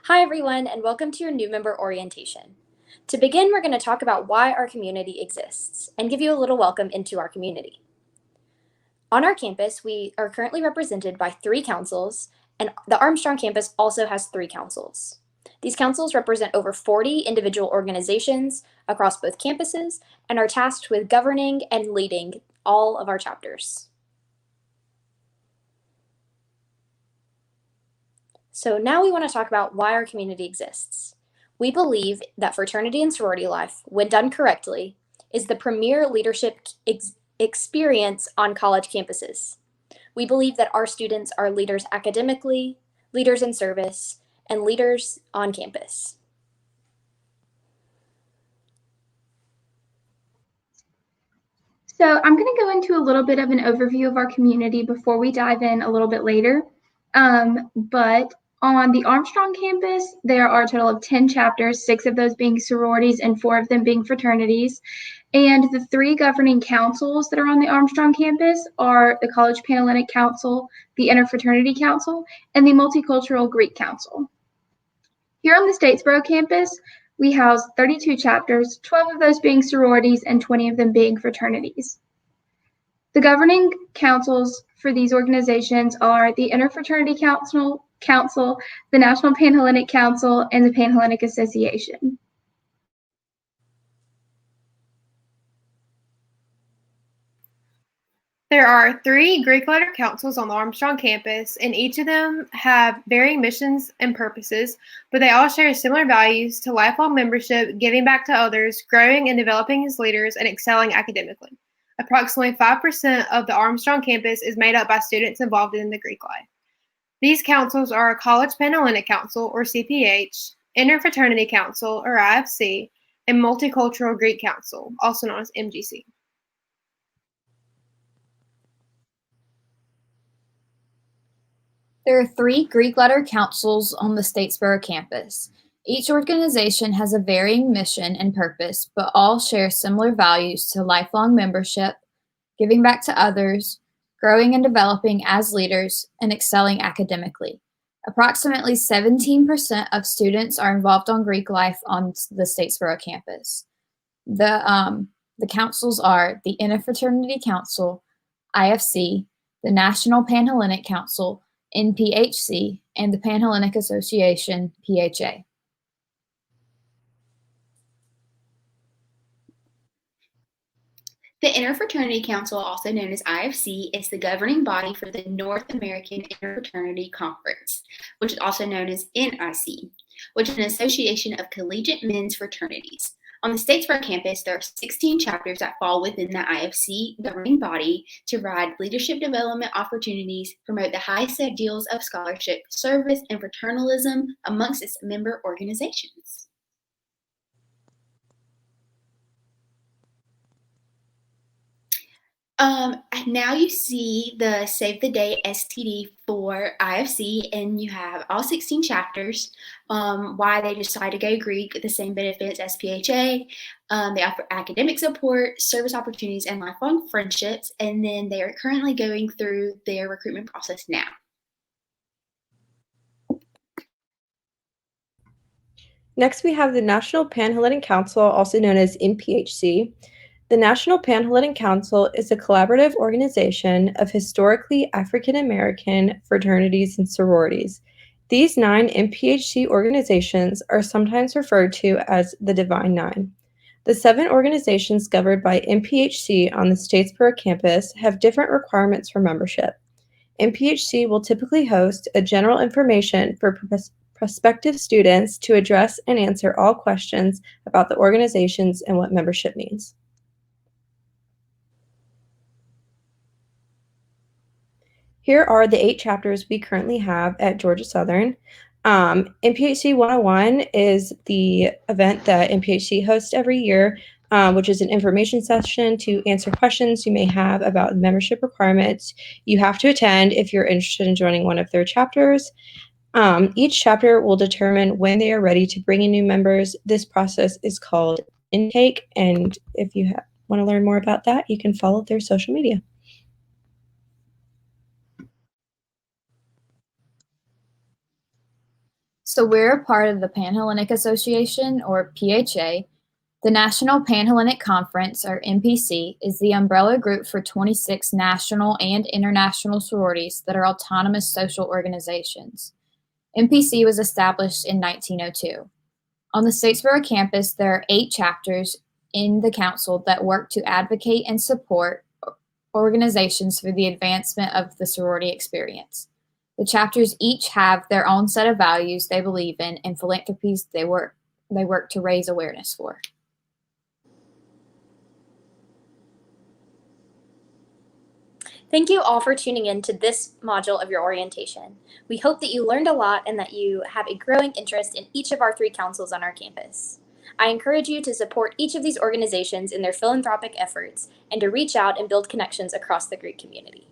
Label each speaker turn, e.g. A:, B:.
A: Hi everyone, and welcome to your new member orientation. To begin, we're going to talk about why our community exists and give you a little welcome into our community. On our campus, we are currently represented by 3 councils, and the Armstrong campus also has 3 councils. These councils represent over 40 individual organizations across both campuses and are tasked with governing and leading all of our chapters. So now we want to talk about why our community exists. We believe that fraternity and sorority life, when done correctly, is the premier leadership experience on college campuses. We believe that our students are leaders academically, leaders in service, and leaders on campus.
B: So I'm going to go into a little bit of an overview of our community before we dive in a little bit later. But on the Armstrong campus, there are a total of 10 chapters, 6 of those being sororities and 4 of them being fraternities. And the 3 governing councils that are on the Armstrong campus are the College Panhellenic Council, the Interfraternity Council, and the Multicultural Greek Council. Here on the Statesboro campus, we house 32 chapters, 12 of those being sororities and 20 of them being fraternities. The governing councils for these organizations are the Interfraternity Council, the National Panhellenic Council, and the Panhellenic Association.
C: There are 3 Greek letter councils on the Armstrong campus, and each of them have varying missions and purposes, but they all share similar values to lifelong membership, giving back to others, growing and developing as leaders, and excelling academically. Approximately 5% of the Armstrong campus is made up by students involved in the Greek life. These councils are College Panhellenic Council, or CPH, Interfraternity Council, or IFC, and Multicultural Greek Council, also known as MGC.
D: There are 3 Greek letter councils on the Statesboro campus. Each organization has a varying mission and purpose, but all share similar values to lifelong membership, giving back to others, growing and developing as leaders, and excelling academically. Approximately 17% of students are involved on Greek life on the Statesboro campus. The councils are the Interfraternity Council, IFC, the National Panhellenic Council, NPHC, and the Panhellenic Association, PHA.
E: The Interfraternity Council, also known as IFC, is the governing body for the North American Interfraternity Conference, which is also known as NIC, which is an association of collegiate men's fraternities. On the Statesboro campus, there are 16 chapters that fall within the IFC governing body to provide leadership development opportunities, promote the highest ideals of scholarship, service, and fraternalism amongst its member organizations. Now you see the Save the Date STD for IFC, and you have all 16 chapters, why they decide to go Greek, the same benefits as PHA. They offer academic support, service opportunities, and lifelong friendships, and then they are currently going through their recruitment process now.
F: Next, we have the National Panhellenic Council, also known as NPHC. The National Panhellenic Council is a collaborative organization of historically African American fraternities and sororities. These 9 NPHC organizations are sometimes referred to as the Divine Nine. The 7 organizations governed by NPHC on the Statesboro campus have different requirements for membership. NPHC will typically host a general information for prospective students to address and answer all questions about the organizations and what membership means. Here are the 8 chapters we currently have at Georgia Southern. NPHC 101 is the event that NPHC hosts every year, which is an information session to answer questions you may have about membership requirements you have to attend if you're interested in joining one of their chapters. Each chapter will determine when they are ready to bring in new members. This process is called intake, and if you want to learn more about that, you can follow their social media.
D: So we're a part of the Panhellenic Association, or PHA. The National Panhellenic Conference, or NPC, is the umbrella group for 26 national and international sororities that are autonomous social organizations. NPC was established in 1902. On the Statesboro campus, there are 8 chapters in the council that work to advocate and support organizations for the advancement of the sorority experience. The chapters each have their own set of values they believe in and philanthropies they work to raise awareness for.
A: Thank you all for tuning in to this module of your orientation. We hope that you learned a lot and that you have a growing interest in each of our 3 councils on our campus. I encourage you to support each of these organizations in their philanthropic efforts and to reach out and build connections across the Greek community.